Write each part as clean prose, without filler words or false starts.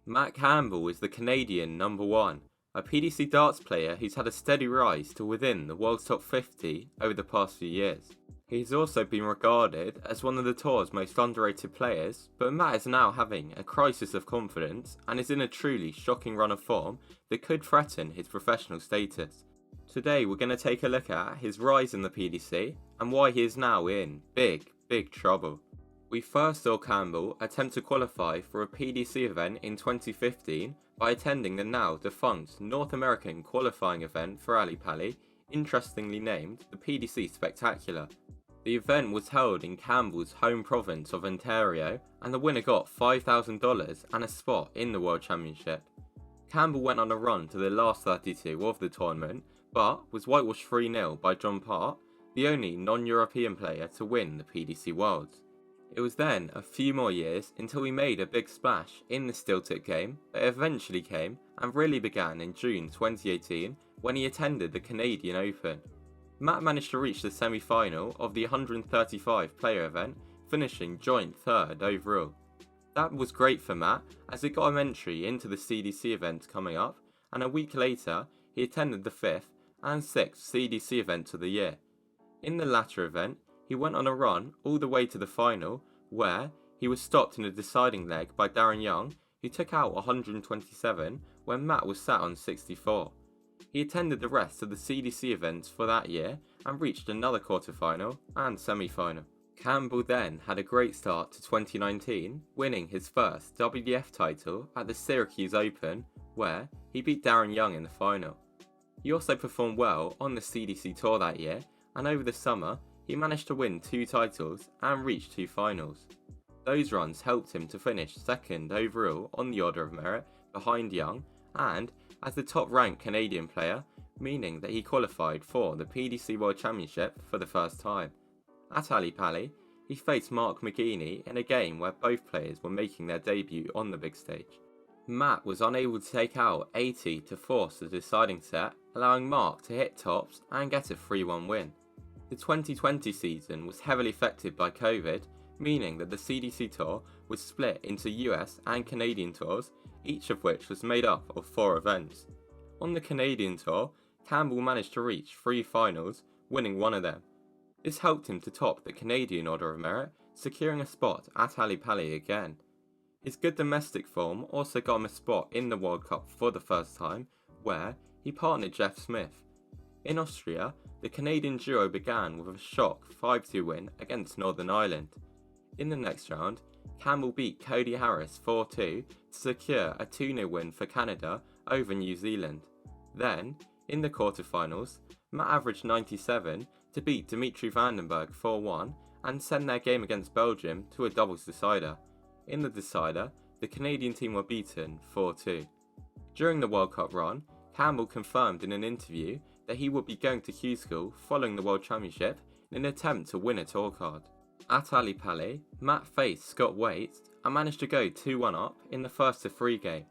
Matt Campbell is the Canadian number one, a PDC darts player who's had a steady rise to within the world's top 50 over the past few years. He's also been regarded as one of the tour's most underrated players, but Matt is now having a crisis of confidence and is in a truly shocking run of form that could threaten his professional status. Today we're going to take a look at his rise in the PDC and why he is now in big trouble. We first saw Campbell attempt to qualify for a PDC event in 2015 by attending the now defunct North American qualifying event for Ali Pali, interestingly named the PDC Spectacular. The event was held in Campbell's home province of Ontario, and the winner got $5,000 and a spot in the World Championship. Campbell went on a run to the last 32 of the tournament, but was whitewashed 3-0 by John Part, the only non-European player to win the PDC Worlds. It was then a few more years until he made a big splash in the steel tip game that eventually came and really began in June 2018 when he attended the Canadian Open. Matt managed to reach the semi-final of the 135 player event, finishing joint third overall. That was great for Matt as it got him entry into the CDC event coming up, and a week later he attended the 5th and 6th CDC events of the year. In the latter event, he went on a run all the way to the final, where he was stopped in the deciding leg by Darren Young, who took out 127 when Matt was sat on 64. He attended the rest of the CDC events for that year and reached another quarterfinal and semi-final. Campbell then had a great start to 2019, winning his first WDF title at the Syracuse Open, where he beat Darren Young in the final. He also performed well on the CDC Tour that year, and over the summer, he managed to win 2 titles and reach 2 finals. Those runs helped him to finish second overall on the order of merit behind Young and as the top ranked Canadian player, meaning that he qualified for the PDC World Championship for the first time. At Ali Pali, he faced Mark McGeaney in a game where both players were making their debut on the big stage. Matt was unable to take out 80 to force the deciding set, allowing Mark to hit tops and get a 3-1 win. The 2020 season was heavily affected by COVID, meaning that the CDC Tour was split into US and Canadian tours, each of which was made up of 4 events. On the Canadian Tour, Campbell managed to reach 3 finals, winning 1 of them. This helped him to top the Canadian Order of Merit, securing a spot at Ali Pali again. His good domestic form also got him a spot in the World Cup for the first time, where he partnered Jeff Smith. In Austria, the Canadian duo began with a shock 5-2 win against Northern Ireland. In the next round, Campbell beat Cody Harris 4-2 to secure a 2-0 win for Canada over New Zealand. Then, in the quarterfinals, Matt averaged 97 to beat Dimitri Vandenberg 4-1 and send their game against Belgium to a doubles decider. In the decider, the Canadian team were beaten 4-2. During the World Cup run, Campbell confirmed in an interview that he would be going to Q School following the World Championship in an attempt to win a tour card. At Ali Pali, Matt faced Scott Waite and managed to go 2-1 up in the first of 3 game.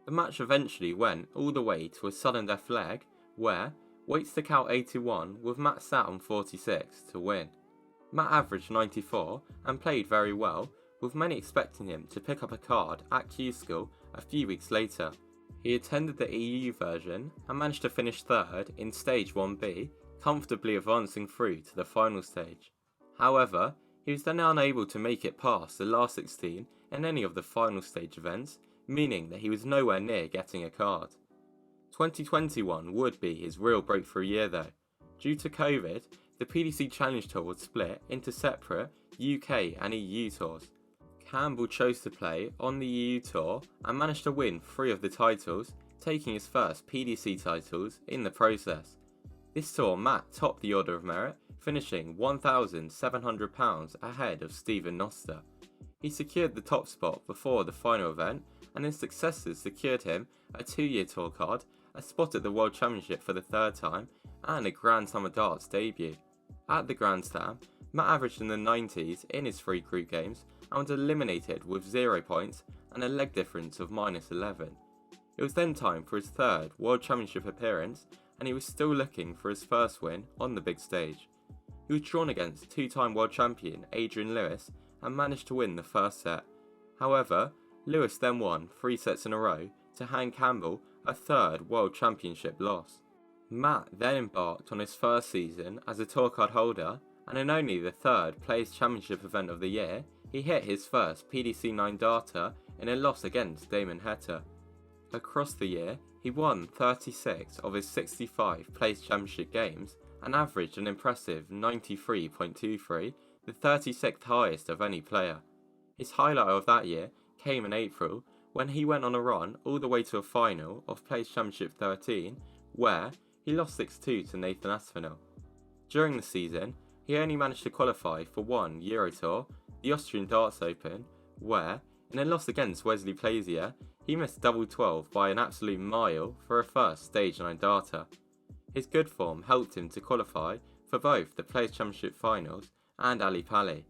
The match eventually went all the way to a sudden death leg, where Waite took out 81 with Matt sat on 46 to win. Matt averaged 94 and played very well, with many expecting him to pick up a card at Q School a few weeks later. He attended the EU version and managed to finish 3rd in Stage 1B, comfortably advancing through to the final stage. However, he was then unable to make it past the last 16 in any of the final stage events, meaning that he was nowhere near getting a card. 2021 would be his real breakthrough year though. Due to COVID, the PDC Challenge Tour would split into separate UK and EU tours. Campbell chose to play on the EU Tour and managed to win 3 of the titles, taking his first PDC titles in the process. This saw Matt top the Order of Merit, finishing £1,700 ahead of Stephen Noster. He secured the top spot before the final event, and his successors secured him a 2-year tour card, a spot at the World Championship for the 3rd time, and a Grand Slam of Darts debut. At the Grand Slam, Matt averaged in the 90s in his 3 group games and was eliminated with 0 points and a leg difference of -11. It was then time for his 3rd World Championship appearance, and he was still looking for his first win on the big stage. He was drawn against 2-time world champion Adrian Lewis and managed to win the first set. However, Lewis then won 3 sets in a row to hand Campbell a third World Championship loss. Matt then embarked on his first season as a tour card holder, and in only the third Players Championship event of the year, he hit his first PDC 9 darter in a loss against Damon Heta. Across the year, he won 36 of his 65 Players Championship games and averaged an impressive 93.23, the 36th highest of any player. His highlight of that year came in April when he went on a run all the way to a final of Players Championship 13 where he lost 6-2 to Nathan Aspinall. During the season, he only managed to qualify for one Euro Tour, the Austrian Darts Open, where, in a loss against Wesley Plazier, he missed double 12 by an absolute mile for a first stage 9 darter. His good form helped him to qualify for both the Players Championship finals and Ali Pali.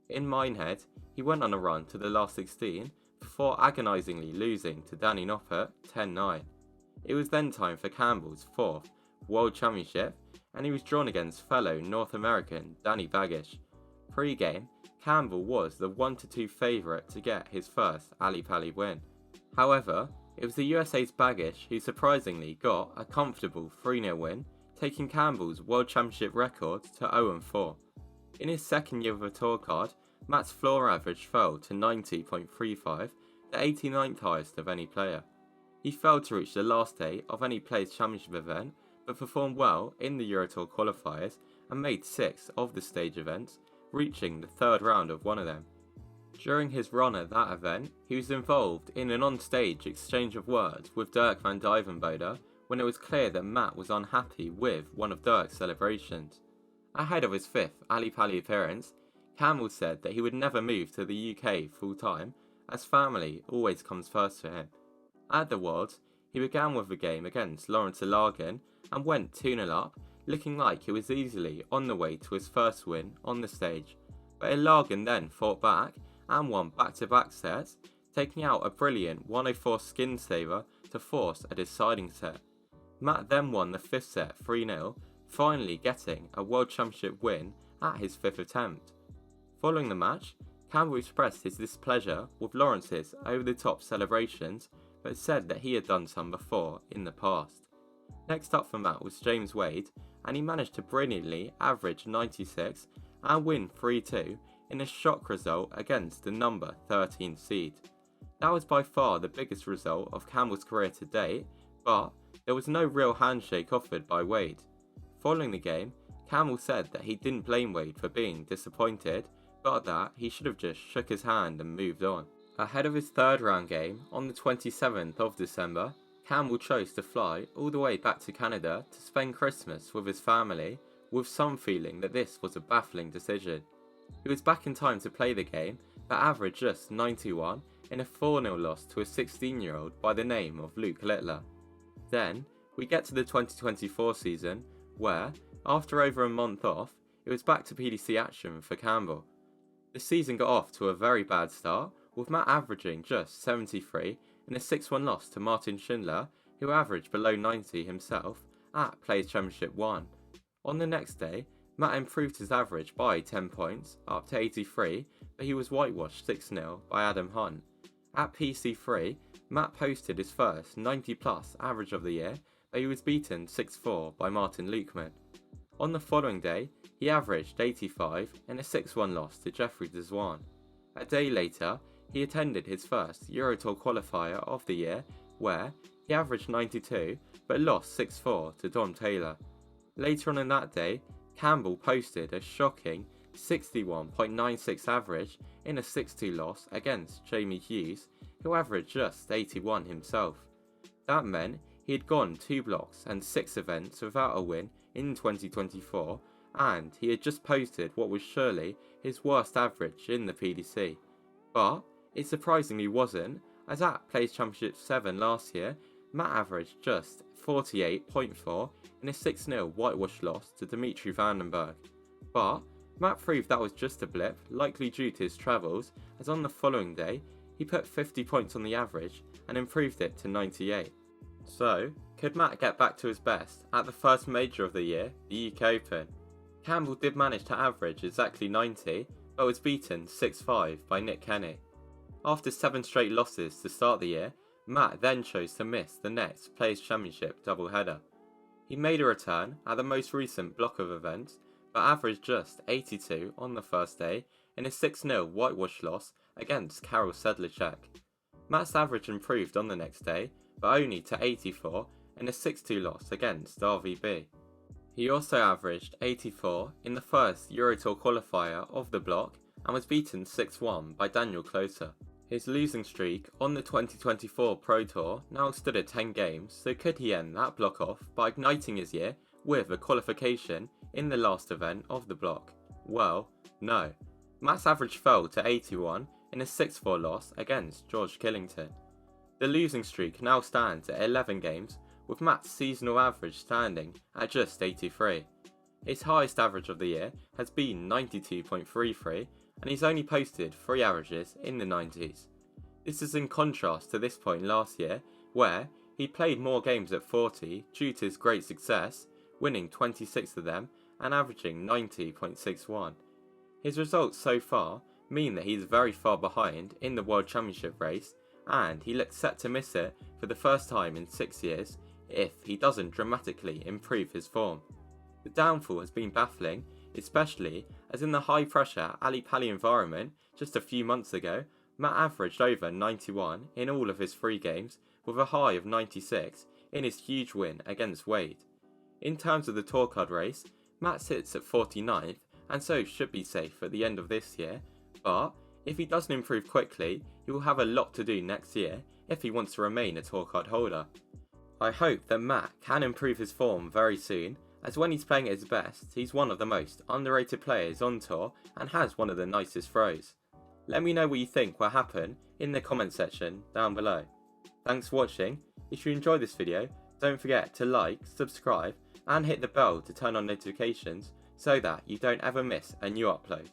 In Minehead, he went on a run to the last 16 before agonisingly losing to Danny Noppert 10-9. It was then time for Campbell's fourth World Championship, and he was drawn against fellow North American Danny Baggish. Pre-game, Campbell was the 1-2 favourite to get his first Ali Pali win. However, it was the USA's Baggish who surprisingly got a comfortable 3-0 win, taking Campbell's World Championship record to 0-4. In his second year of a tour card, Matt's floor average fell to 90.35, the 89th highest of any player. He failed to reach the last day of any Players Championship event, but performed well in the Eurotour qualifiers and made 6 of the stage events, reaching the third round of one of them. During his run at that event, he was involved in an on-stage exchange of words with Dirk van Dijvenbode when it was clear that Matt was unhappy with one of Dirk's celebrations. Ahead of his 5th Ali Pali appearance, Campbell said that he would never move to the UK full-time, as family always comes first for him. At the Worlds, he began with a game against Lawrence Ilagan and went 2-0 up, looking like he was easily on the way to his first win on the stage. But Ilagan then fought back and won back-to-back sets, taking out a brilliant 104 skin saver to force a deciding set. Matt then won the 5th set 3-0, finally getting a World Championship win at his 5th attempt. Following the match, Campbell expressed his displeasure with Lawrence's over-the-top celebrations, but said that he had done some before in the past. Next up for Matt was James Wade, and he managed to brilliantly average 96 and win 3-2 in a shock result against the number 13 seed. That was by far the biggest result of Campbell's career to date, but there was no real handshake offered by Wade. Following the game, Campbell said that he didn't blame Wade for being disappointed, but that he should have just shook his hand and moved on. Ahead of his third round game on the 27th of December, Campbell chose to fly all the way back to Canada to spend Christmas with his family, with some feeling that this was a baffling decision. He was back in time to play the game, but averaged just 91 in a 4-0 loss to a 16-year-old by the name of Luke Littler. Then, we get to the 2024 season, where, after over a month off, it was back to PDC action for Campbell. The season got off to a very bad start, with Matt averaging just 73 in a 6-1 loss to Martin Schindler, who averaged below 90 himself at Players Championship 1. On the next day, Matt improved his average by 10 points, up to 83, but he was whitewashed 6-0 by Adam Hunt. At PC3, Matt posted his first 90-plus average of the year, but he was beaten 6-4 by Martin Lukeman. On the following day, he averaged 85 in a 6-1 loss to Jeffrey Deswan. A day later, he attended his first Eurotour qualifier of the year, where he averaged 92 but lost 6-4 to Dom Taylor. Later on in that day, Campbell posted a shocking 61.96 average in a 6-2 loss against Jamie Hughes, who averaged just 81 himself. That meant he had gone 2 blocks and 6 events without a win in 2024, and he had just posted what was surely his worst average in the PDC. But it surprisingly wasn't, as at Players Championship 7 last year, Matt averaged just 48.4 in a 6-0 whitewash loss to Dimitri Vandenberg. But Matt proved that was just a blip, likely due to his travels, as on the following day, he put 50 points on the average and improved it to 98. So, could Matt get back to his best at the first major of the year, the UK Open? Campbell did manage to average exactly 90, but was beaten 6-5 by Nick Kenny. After 7 straight losses to start the year, Matt then chose to miss the next Players' Championship doubleheader. He made a return at the most recent block of events, but averaged just 82 on the first day in a 6-0 whitewash loss against Karel Sedlacek. Matt's average improved on the next day, but only to 84 in a 6-2 loss against RVB. He also averaged 84 in the first Eurotour qualifier of the block and was beaten 6-1 by Daniel Closer. His losing streak on the 2024 Pro Tour now stood at 10 games, so could he end that block off by igniting his year with a qualification in the last event of the block? Well, no. Matt's average fell to 81 in a 6-4 loss against George Killington. The losing streak now stands at 11 games, with Matt's seasonal average standing at just 83. His highest average of the year has been 92.33, and he's only posted 3 averages in the 90s. This is in contrast to this point last year, where he played more games at 40 due to his great success, winning 26 of them and averaging 90.61. His results so far mean that he's very far behind in the World Championship race, and he looks set to miss it for the first time in 6 years if he doesn't dramatically improve his form. The downfall has been baffling, especially as in the high-pressure Ali Pali environment just a few months ago, Matt averaged over 91 in all of his 3 games with a high of 96 in his huge win against Wade. In terms of the tour card race, Matt sits at 49th and so should be safe at the end of this year, but if he doesn't improve quickly, he will have a lot to do next year if he wants to remain a tour card holder. I hope that Matt can improve his form very soon, as when he's playing at his best, he's one of the most underrated players on tour and has one of the nicest throws. Let me know what you think will happen in the comment section down below. Thanks for watching. If you enjoyed this video, don't forget to like, subscribe and hit the bell to turn on notifications so that you don't ever miss a new upload.